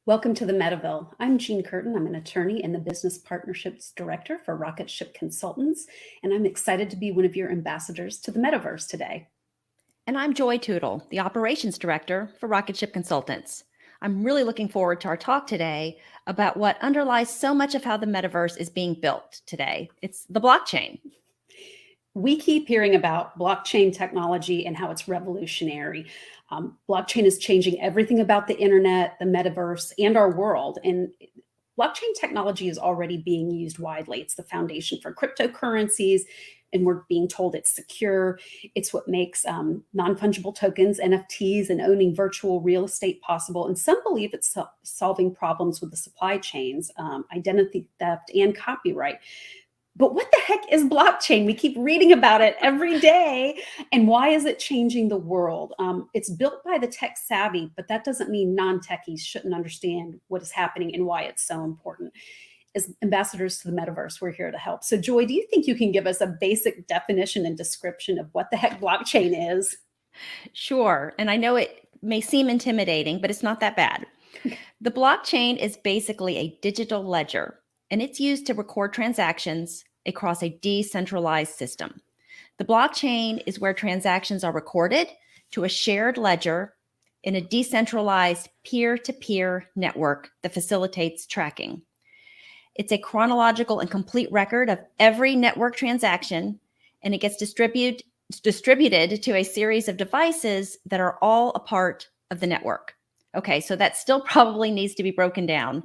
Welcome to the Metaville. I'm Jeanne Curtin. I'm an attorney and the Business Partnerships Director for Rocket Ship Consultants, and I'm excited to be one of your ambassadors to the Metaverse today. And I'm Tootle, the Operations Director for Rocket Ship Consultants. I'm really looking forward to our talk today about what underlies so much of how the Metaverse is being built today. It's the blockchain. We keep hearing about blockchain technology and how it's revolutionary. Blockchain is changing everything about the internet, the metaverse, and our world. And blockchain technology is already being used widely. It's the foundation for cryptocurrencies, and we're being told it's secure. It's what makes non-fungible tokens, NFTs, and owning virtual real estate possible. And some believe it's solving problems with the supply chains, identity theft, and copyright. But what the heck is blockchain? We keep reading about it every day. And why is it changing the world? It's built by the tech savvy, but that doesn't mean non-techies shouldn't understand what is happening and why it's so important. As ambassadors to the metaverse, we're here to help. So Joy, do you think you can give us a basic definition and description of what the heck blockchain is? Sure. And I know it may seem intimidating, but it's not that bad. The blockchain is basically a digital ledger, and it's used to record transactions across a decentralized system. The blockchain is where transactions are recorded to a shared ledger in a decentralized peer-to-peer network that facilitates tracking. It's a chronological and complete record of every network transaction, and it gets distributed to a series of devices that are all a part of the network. Okay, so that still probably needs to be broken down.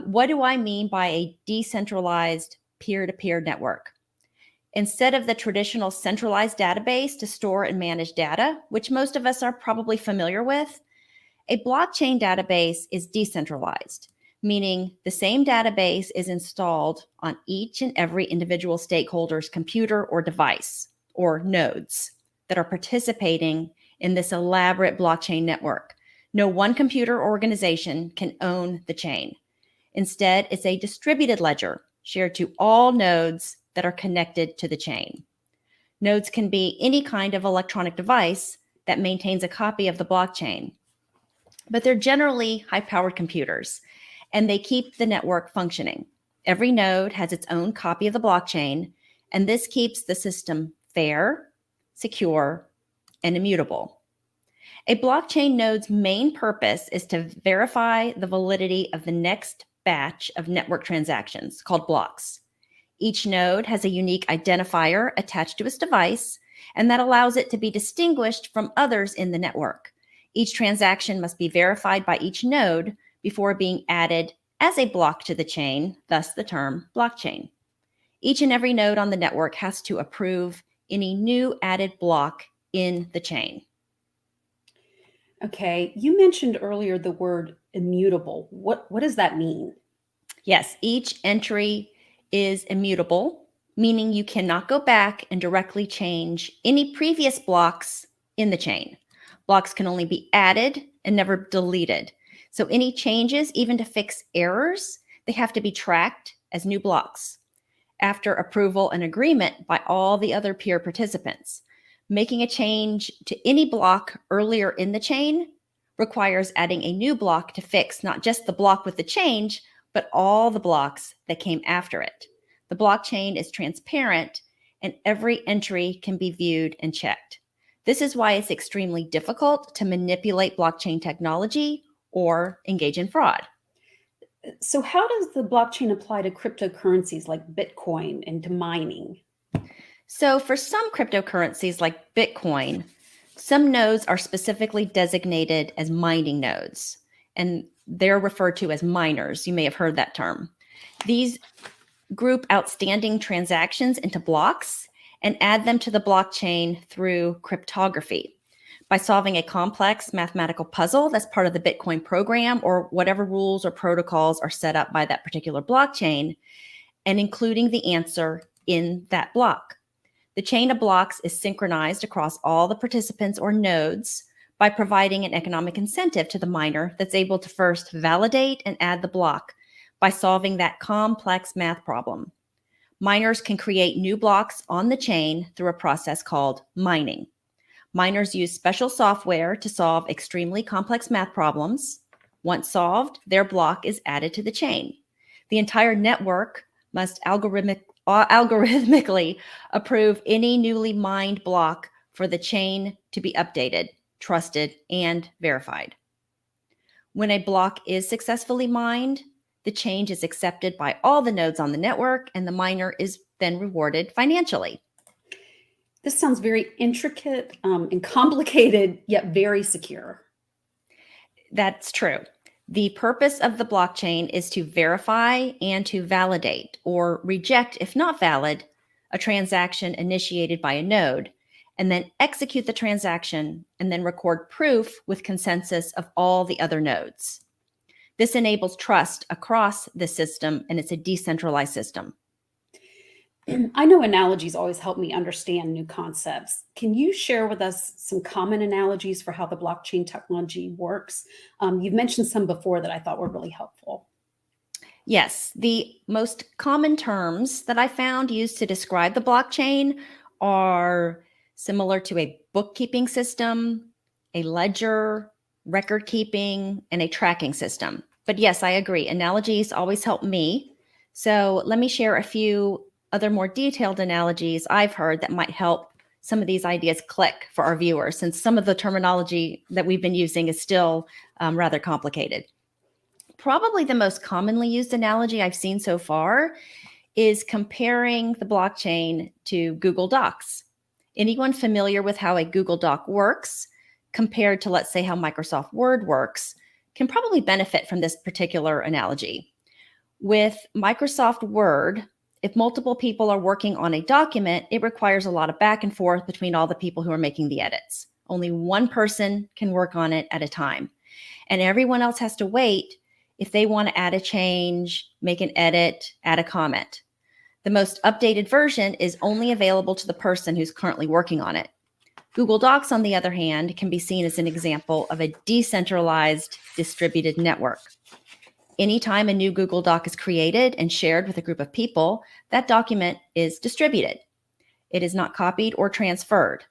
What do I mean by a decentralized peer-to-peer network? Instead of the traditional centralized database to store and manage data, which most of us are probably familiar with, a blockchain database is decentralized, meaning the same database is installed on each and every individual stakeholder's computer or device, or nodes, that are participating in this elaborate blockchain network. No one computer or organization can own the chain. Instead, it's a distributed ledger shared to all nodes that are connected to the chain. Nodes can be any kind of electronic device that maintains a copy of the blockchain, but they're generally high-powered computers, and they keep the network functioning. Every node has its own copy of the blockchain, and this keeps the system fair, secure, and immutable. A blockchain node's main purpose is to verify the validity of the next batch of network transactions called blocks. Each node has a unique identifier attached to its device, and that allows it to be distinguished from others in the network. Each transaction must be verified by each node before being added as a block to the chain, thus the term blockchain. Each and every node on the network has to approve any new added block in the chain. Okay, you mentioned earlier the word immutable. What does that mean? Yes, each entry is immutable, meaning you cannot go back and directly change any previous blocks in the chain. Blocks can only be added and never deleted. So any changes, even to fix errors, they have to be tracked as new blocks after approval and agreement by all the other peer participants. Making a change to any block earlier in the chain requires adding a new block to fix not just the block with the change, but all the blocks that came after it. The blockchain is transparent, and every entry can be viewed and checked. This is why it's extremely difficult to manipulate blockchain technology or engage in fraud. So how does the blockchain apply to cryptocurrencies like Bitcoin and to mining? So for some cryptocurrencies like Bitcoin, some nodes are specifically designated as mining nodes, and they're referred to as miners. You may have heard that term. These group outstanding transactions into blocks and add them to the blockchain through cryptography. By solving a complex mathematical puzzle that's part of the Bitcoin program or whatever rules or protocols are set up by that particular blockchain, and including the answer in that block. The chain of blocks is synchronized across all the participants or nodes by providing an economic incentive to the miner that's able to first validate and add the block by solving that complex math problem. Miners can create new blocks on the chain through a process called mining. Miners use special software to solve extremely complex math problems. Once solved, their block is added to the chain. The entire network must algorithmically approve any newly mined block for the chain to be updated, trusted, and verified. When a block is successfully mined, the change is accepted by all the nodes on the network, and the miner is then rewarded financially. This sounds very intricate and complicated, yet very secure. That's true. The purpose of the blockchain is to verify and to validate or reject, if not valid, a transaction initiated by a node, and then execute the transaction and then record proof with consensus of all the other nodes. This enables trust across the system, and it's a decentralized system. I know analogies always help me understand new concepts. Can you share with us some common analogies for how the blockchain technology works? You've mentioned some before that I thought were really helpful. Yes, the most common terms that I found used to describe the blockchain are similar to a bookkeeping system, a ledger, record keeping, and a tracking system. But yes, I agree. Analogies always help me. So let me share a few other more detailed analogies I've heard that might help some of these ideas click for our viewers, since some of the terminology that we've been using is still rather complicated. Probably the most commonly used analogy I've seen so far is comparing the blockchain to Google Docs. Anyone familiar with how a Google Doc works compared to, let's say, how Microsoft Word works can probably benefit from this particular analogy. With Microsoft Word, if multiple people are working on a document, it requires a lot of back and forth between all the people who are making the edits. Only one person can work on it at a time. And everyone else has to wait if they want to add a change, make an edit, add a comment. The most updated version is only available to the person who's currently working on it. Google Docs, on the other hand, can be seen as an example of a decentralized distributed network. Anytime a new Google Doc is created and shared with a group of people, that document is distributed. It is not copied or transferred.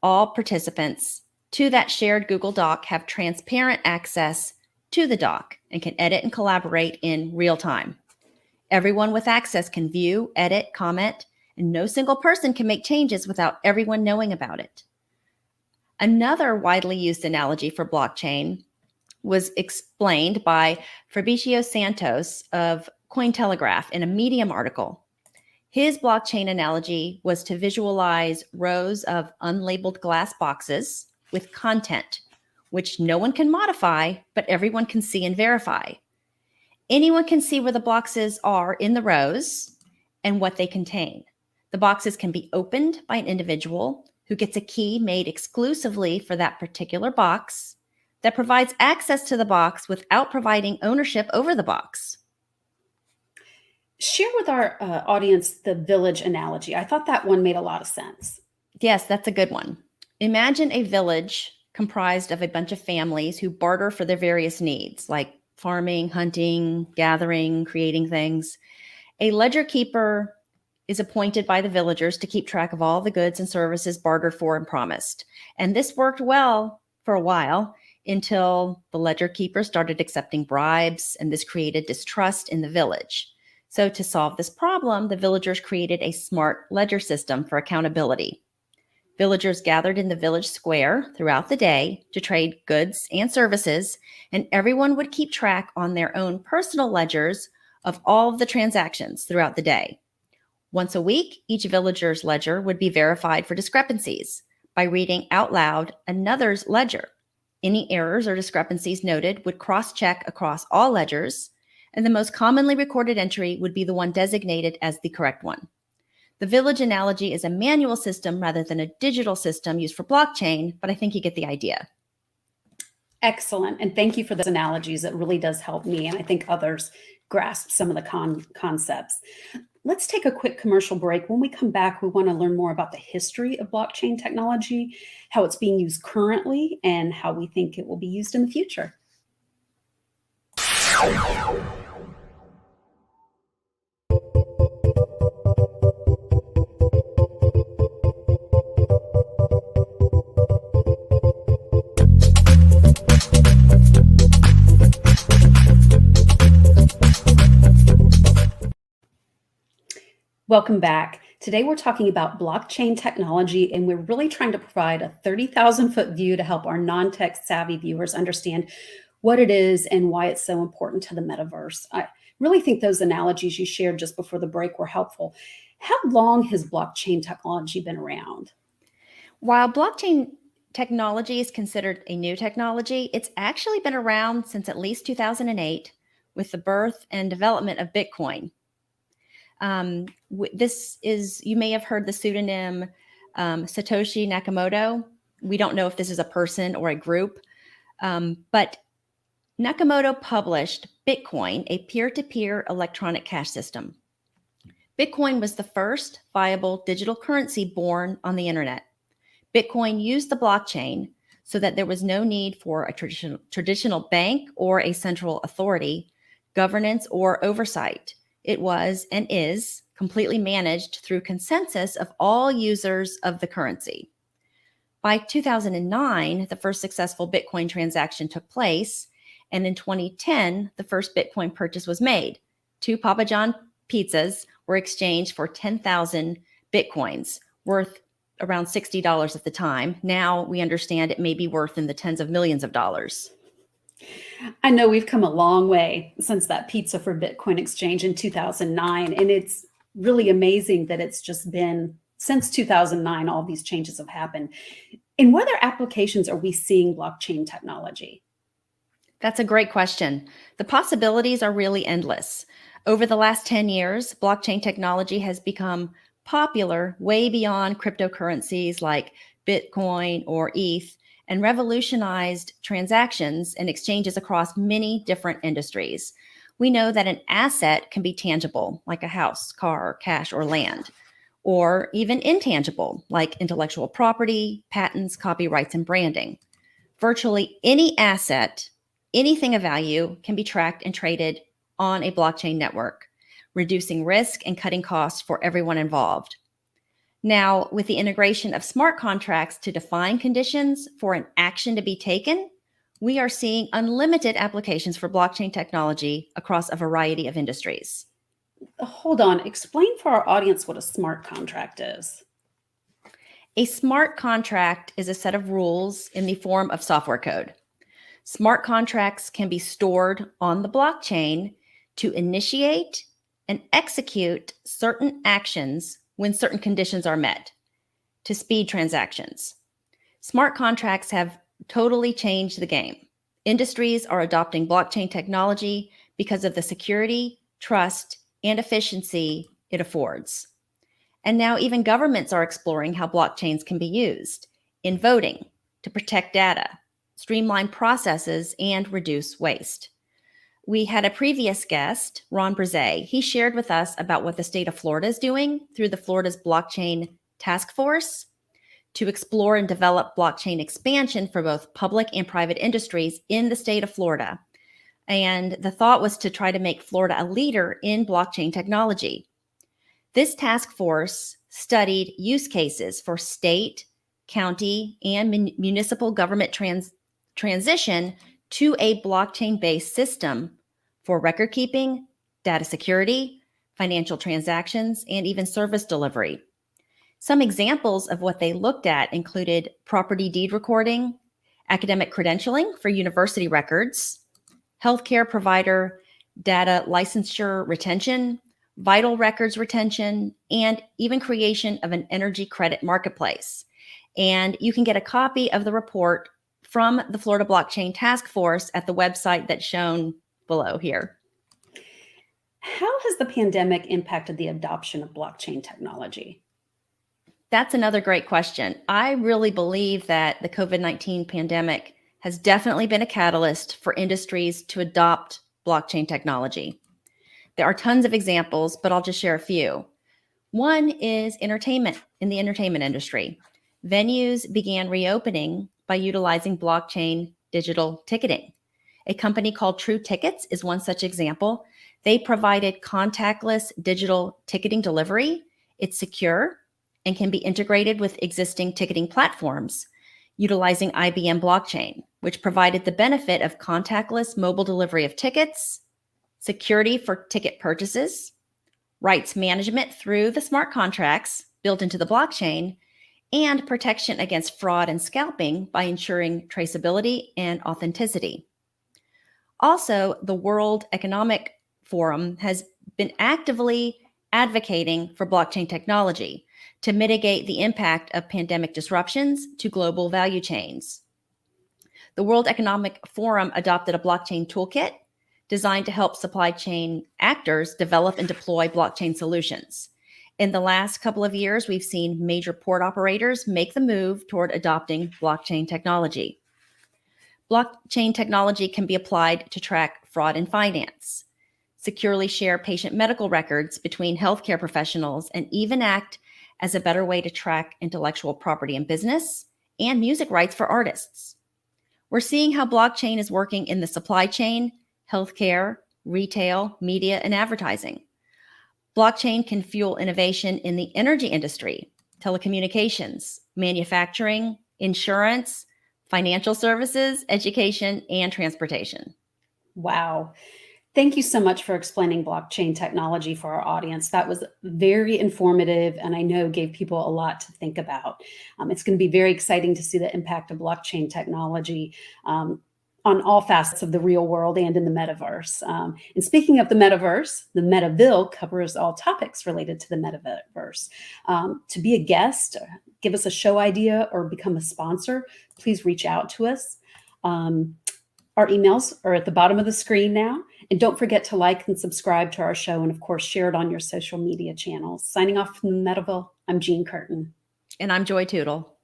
All participants to that shared Google Doc have transparent access to the doc and can edit and collaborate in real time. Everyone with access can view, edit, comment, and no single person can make changes without everyone knowing about it. Another widely used analogy for blockchain was explained by Fabricio Santos of Cointelegraph in a Medium article. His blockchain analogy was to visualize rows of unlabeled glass boxes with content, which no one can modify, but everyone can see and verify. Anyone can see where the boxes are in the rows and what they contain. The boxes can be opened by an individual who gets a key made exclusively for that particular box that provides access to the box without providing ownership over the box. Share with our audience the village analogy. I thought that one made a lot of sense. Yes, that's a good one. Imagine a village comprised of a bunch of families who barter for their various needs, like farming, hunting, gathering, creating things. A ledger keeper is appointed by the villagers to keep track of all the goods and services bartered for and promised. And this worked well for a while until the ledger keeper started accepting bribes, and this created distrust in the village. So to solve this problem, the villagers created a smart ledger system for accountability. Villagers gathered in the village square throughout the day to trade goods and services, and everyone would keep track on their own personal ledgers of all of the transactions throughout the day. Once a week, each villager's ledger would be verified for discrepancies by reading out loud another's ledger. Any errors or discrepancies noted would cross-check across all ledgers, and the most commonly recorded entry would be the one designated as the correct one. The village analogy is a manual system rather than a digital system used for blockchain, but I think you get the idea. Excellent. And thank you for those analogies. It really does help me, and I think others grasp some of the concepts. Let's take a quick commercial break. When we come back, we want to learn more about the history of blockchain technology, how it's being used currently, and how we think it will be used in the future. Welcome back. Today we're talking about blockchain technology, and we're really trying to provide a 30,000-foot view to help our non-tech savvy viewers understand what it is and why it's so important to the metaverse. I really think those analogies you shared just before the break were helpful. How long has blockchain technology been around? While blockchain technology is considered a new technology, it's actually been around since at least 2008 with the birth and development of Bitcoin. You may have heard the pseudonym Satoshi Nakamoto. We don't know if this is a person or a group, but Nakamoto published Bitcoin, a peer-to-peer electronic cash system. Bitcoin was the first viable digital currency born on the internet. Bitcoin used the blockchain so that there was no need for a traditional bank or a central authority, governance, or oversight. It was and is completely managed through consensus of all users of the currency. By 2009, the first successful Bitcoin transaction took place, and in 2010, the first Bitcoin purchase was made. 2 Papa John pizzas were exchanged for 10,000 Bitcoins, worth around $60 at the time. Now we understand it may be worth in the tens of millions of dollars. I know we've come a long way since that pizza for Bitcoin exchange in 2009, and it's really amazing that it's just been since 2009, all these changes have happened. In what other applications are we seeing blockchain technology? That's a great question. The possibilities are really endless. Over the last 10 years, blockchain technology has become popular way beyond cryptocurrencies like Bitcoin or ETH and revolutionized transactions and exchanges across many different industries. We know that an asset can be tangible, like a house, car, cash, or land, or even intangible, like intellectual property, patents, copyrights, and branding. Virtually any asset, anything of value, can be tracked and traded on a blockchain network, reducing risk and cutting costs for everyone involved. Now, with the integration of smart contracts to define conditions for an action to be taken, we are seeing unlimited applications for blockchain technology across a variety of industries. Hold on, explain for our audience what a smart contract is. A smart contract is a set of rules in the form of software code. Smart contracts can be stored on the blockchain to initiate and execute certain actions when certain conditions are met, to speed transactions. Smart contracts have totally changed the game. Industries are adopting blockchain technology because of the security, trust, and efficiency it affords. And now even governments are exploring how blockchains can be used in voting to protect data, streamline processes, and reduce waste. We had a previous guest, Ron Brzee. He shared with us about what the state of Florida is doing through the Florida's Blockchain Task Force to explore and develop blockchain expansion for both public and private industries in the state of Florida. And the thought was to try to make Florida a leader in blockchain technology. This task force studied use cases for state, county, and municipal government transition to a blockchain-based system for record keeping, data security, financial transactions, and even service delivery. Some examples of what they looked at included property deed recording, academic credentialing for university records, healthcare provider data licensure retention, vital records retention, and even creation of an energy credit marketplace. And you can get a copy of the report from the Florida Blockchain Task Force at the website that's shown below here. How has the pandemic impacted the adoption of blockchain technology? That's another great question. I really believe that the COVID-19 pandemic has definitely been a catalyst for industries to adopt blockchain technology. There are tons of examples, but I'll just share a few. One is entertainment in the entertainment industry. Venues began reopening by utilizing blockchain digital ticketing. A company called True Tickets is one such example. They provided contactless digital ticketing delivery. It's secure and can be integrated with existing ticketing platforms, utilizing IBM blockchain, which provided the benefit of contactless mobile delivery of tickets, security for ticket purchases, rights management through the smart contracts built into the blockchain, and protection against fraud and scalping by ensuring traceability and authenticity. Also, the World Economic Forum has been actively advocating for blockchain technology to mitigate the impact of pandemic disruptions to global value chains. The World Economic Forum adopted a blockchain toolkit designed to help supply chain actors develop and deploy blockchain solutions. In the last couple of years, we've seen major port operators make the move toward adopting blockchain technology. Blockchain technology can be applied to track fraud in finance, securely share patient medical records between healthcare professionals, and even act as a better way to track intellectual property in business and music rights for artists. We're seeing how blockchain is working in the supply chain, healthcare, retail, media, and advertising. Blockchain can fuel innovation in the energy industry, telecommunications, manufacturing, insurance, financial services, education, and transportation. Wow. Thank you so much for explaining blockchain technology for our audience. That was very informative and I know gave people a lot to think about. It's going to be very exciting to see the impact of blockchain technology on all facets of the real world and in the metaverse. And speaking of the metaverse, the Metaville covers all topics related to the metaverse. To be a guest, give us a show idea, or become a sponsor, please reach out to us. Our emails are at the bottom of the screen now. And don't forget to like and subscribe to our show, and of course, share it on your social media channels. Signing off from Metaville, I'm Jeanne Curtin. And I'm Joy Tootle.